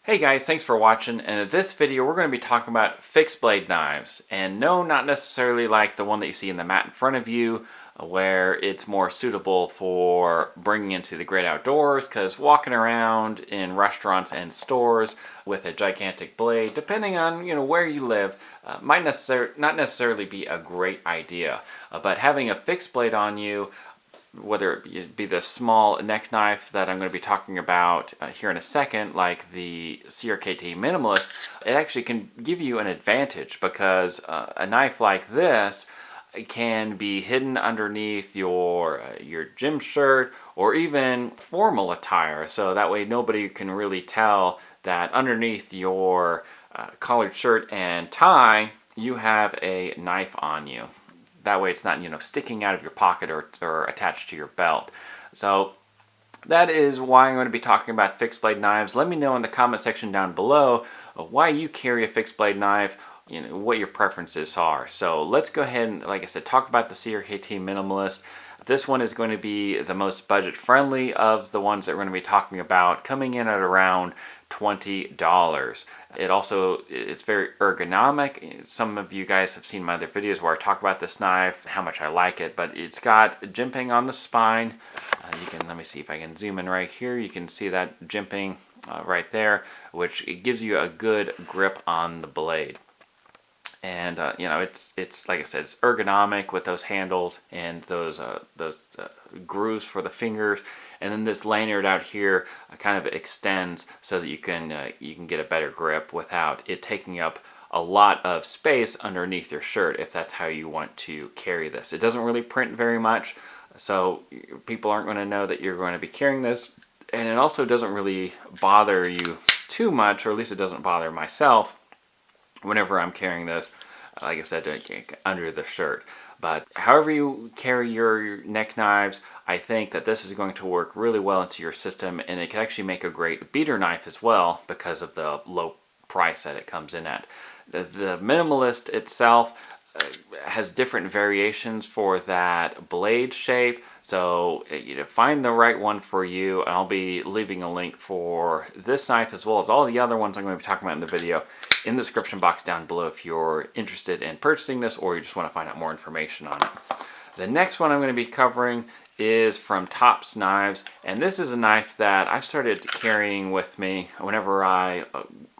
Hey guys, thanks for watching, and in this video we're going to be talking about fixed blade knives. And no, not necessarily like the one that you see in the mat in front of you, where it's more suitable for bringing into the great outdoors, because walking around in restaurants and stores with a gigantic blade, depending on where you live, might not necessarily be a great idea. But having a fixed blade on you, whether it be the small neck knife that I'm going to be talking about here in a second, like the CRKT Minimalist, it actually can give you an advantage because a knife like this can be hidden underneath your gym shirt or even formal attire, so that way nobody can really tell that underneath your collared shirt and tie you have a knife on you. That way it's not, sticking out of your pocket or attached to your belt. So that is why I'm going to be talking about fixed blade knives. Let me know in the comment section down below why you carry a fixed blade knife, what your preferences are. So let's go ahead and, like I said, talk about the CRKT Minimalist. This one is going to be the most budget friendly of the ones that we're going to be talking about, coming in at around $20. It's very ergonomic. Some of you guys have seen my other videos where I talk about this knife, how much I like it, but it's got jimping on the spine. Let me see if I can zoom in right here. You can see that jimping right there, which it gives you a good grip on the blade. And it's like I said, it's ergonomic with those handles and those grooves for the fingers, and then this lanyard out here kind of extends so that you can get a better grip without it taking up a lot of space underneath your shirt if that's how you want to carry this. It doesn't really print very much, so people aren't going to know that you're going to be carrying this, and it also doesn't really bother you too much, or at least it doesn't bother myself whenever I'm carrying this, like I said, under the shirt. But however you carry your neck knives, I think that this is going to work really well into your system, and it can actually make a great beater knife as well because of the low price that it comes in at. The Minimalist itself has different variations for that blade shape, so find the right one for you. And I'll be leaving a link for this knife as well as all the other ones I'm going to be talking about in the video in the description box down below if you're interested in purchasing this or you just want to find out more information on it. The next one I'm going to be covering is from Tops Knives, and this is a knife that I've started carrying with me whenever I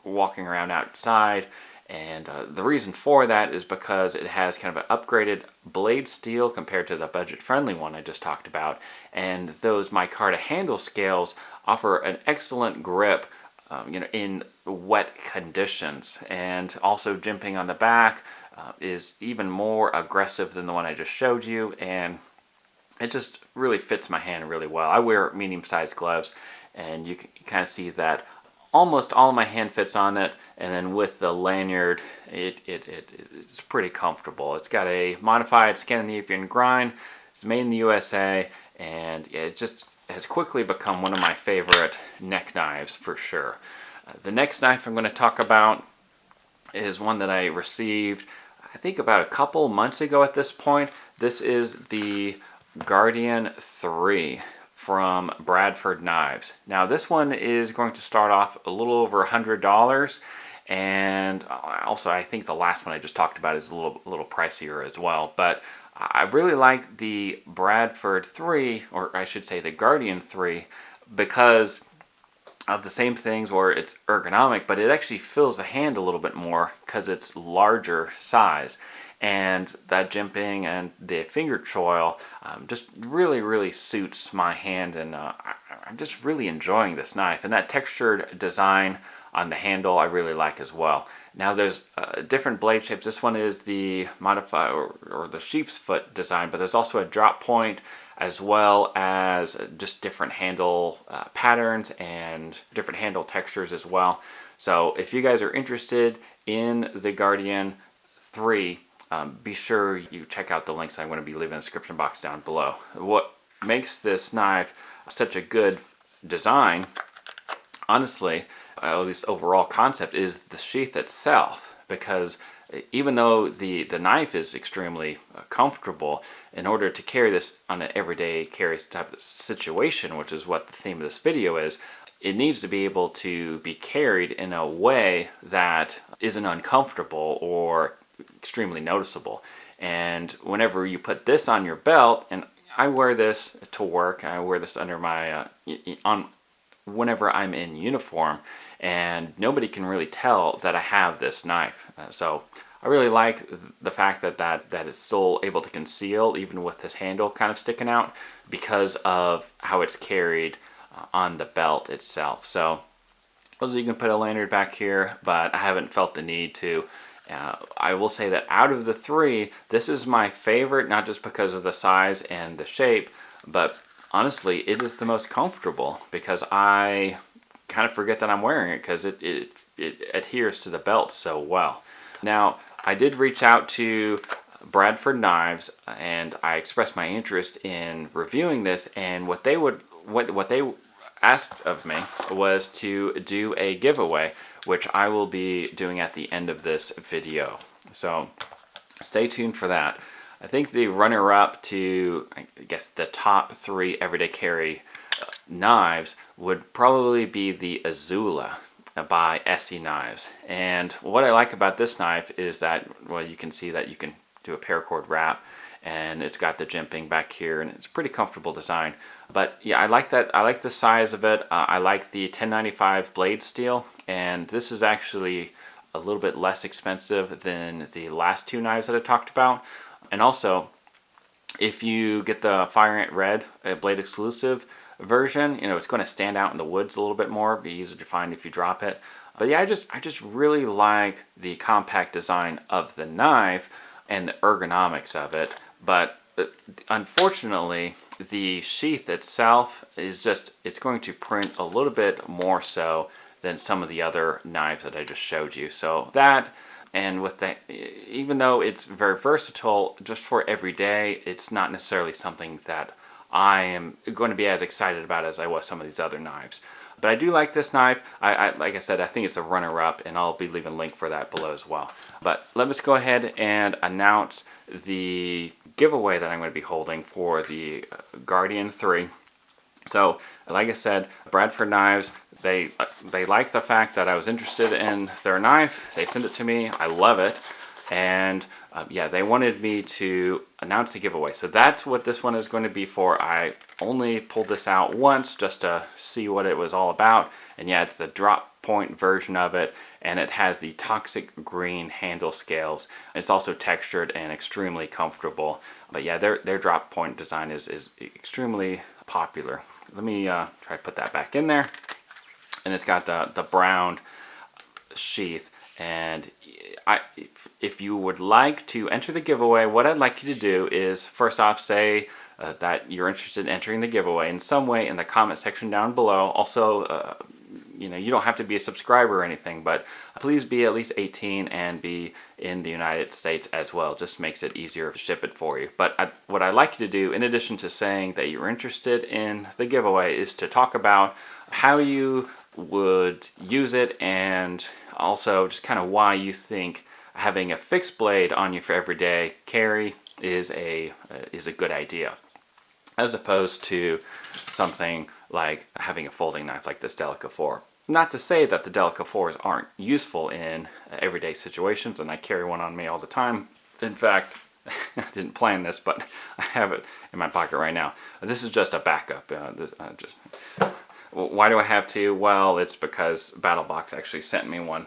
walking around outside. And the reason for that is because it has kind of an upgraded blade steel compared to the budget-friendly one I just talked about. And those micarta handle scales offer an excellent grip in wet conditions. And also jimping on the back is even more aggressive than the one I just showed you. And it just really fits my hand really well. I wear medium-sized gloves, and you can kind of see that almost all of my hand fits on it, and then with the lanyard it's pretty comfortable. It's got a modified Scandinavian grind. It's made in the USA, and it just has quickly become one of my favorite neck knives for sure. The next knife I'm going to talk about is one that I received I think about a couple months ago at this point. This is the Guardian 3 from Bradford Knives. Now this one is going to start off a little over $100, and also I think the last one I just talked about is a little pricier as well. But I really like the Bradford 3, or I should say the Guardian 3, because of the same things where it's ergonomic, but it actually fills the hand a little bit more because it's larger size. And that jimping and the finger choil just really suits my hand, and I'm just really enjoying this knife. And that textured design on the handle I really like as well. Now there's different blade shapes. This one is the modified or the sheep's foot design, but there's also a drop point as well as just different handle patterns and different handle textures as well. So if you guys are interested in the Guardian 3, be sure you check out the links I'm going to be leaving in the description box down below. What makes this knife such a good design, honestly, at least overall concept, is the sheath itself, because even though the knife is extremely comfortable, in order to carry this on an everyday carry type of situation, which is what the theme of this video is, it needs to be able to be carried in a way that isn't uncomfortable or extremely noticeable. And whenever you put this on your belt, and I wear this to work, I wear this under my on whenever I'm in uniform, and nobody can really tell that I have this knife. So I really like the fact that it's still able to conceal even with this handle kind of sticking out because of how it's carried on the belt itself. So also you can put a lanyard back here, but I haven't felt the need to. I will say that out of the three, this is my favorite, not just because of the size and the shape, but honestly, it is the most comfortable because I kind of forget that I'm wearing it because it adheres to the belt so well. Now, I did reach out to Bradford Knives and I expressed my interest in reviewing this, and what they asked of me was to do a giveaway, which I will be doing at the end of this video. So stay tuned for that. I think the runner-up to, I guess, the top 3 everyday carry knives would probably be the Azula by SE Knives. And what I like about this knife is that, well, you can see that you can do a paracord wrap, and it's got the jimping back here, and it's a pretty comfortable design. But yeah, I like that. I like the size of it. I like the 1095 blade steel, and this is actually a little bit less expensive than the last 2 knives that I talked about. And also, if you get the Fire Ant Red blade exclusive version, you know, it's going to stand out in the woods a little bit more, be easier to find if you drop it. But yeah, I just really like the compact design of the knife and the ergonomics of it. But unfortunately, the sheath itself is just, it's going to print a little bit more so than some of the other knives that I just showed you. So that, and with that, even though it's very versatile, just for every day, it's not necessarily something that I am going to be as excited about as I was some of these other knives. But I do like this knife. Like I said, I think it's a runner-up, and I'll be leaving a link for that below as well. But let us go ahead and announce the giveaway that I'm going to be holding for the Guardian 3. So, like I said, Bradford Knives, they like the fact that I was interested in their knife. They sent it to me. I love it. And yeah, they wanted me to announce the giveaway. So that's what this one is going to be for. I only pulled this out once just to see what it was all about. And yeah, it's the drop point version of it, and it has the toxic green handle scales. It's also textured and extremely comfortable. But yeah, their drop point design is extremely popular. Let me try to put that back in there. And it's got the brown sheath. And if you would like to enter the giveaway, what I'd like you to do is first off say that you're interested in entering the giveaway in some way in the comment section down below. Also, you know, you don't have to be a subscriber or anything, but please be at least 18 and be in the United States as well. It just makes it easier to ship it for you. But what I'd like you to do, in addition to saying that you're interested in the giveaway, is to talk about how you would use it, and also just kind of why you think having a fixed blade on you for everyday carry is a good idea, as opposed to something like having a folding knife like this Delica 4. Not to say that the Delica 4s aren't useful in everyday situations, and I carry one on me all the time. In fact, I didn't plan this, but I have it in my pocket right now. This is just a backup. Why do I have two? Well, it's because BattleBox actually sent me one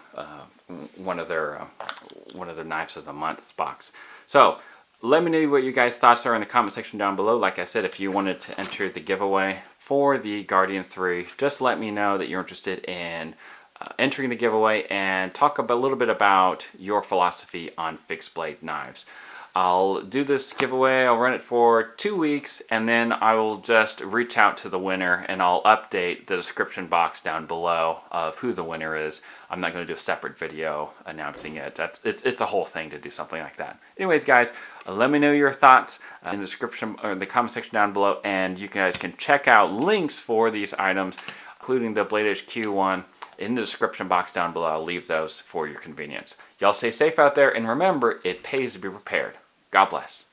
of their Knives of the Month box. So let me know what you guys' thoughts are in the comment section down below. Like I said, if you wanted to enter the giveaway for the Guardian 3, just let me know that you're interested in entering the giveaway, and talk a little bit about your philosophy on fixed blade knives. I'll do this giveaway, I'll run it for 2 weeks, and then I will just reach out to the winner, and I'll update the description box down below of who the winner is. I'm not going to do a separate video announcing it. It's a whole thing to do something like that. Anyways, guys, let me know your thoughts in the description or in the comment section down below, and you guys can check out links for these items, including the Blade HQ one, in the description box down below. I'll leave those for your convenience. Y'all stay safe out there, and remember, it pays to be prepared. God bless.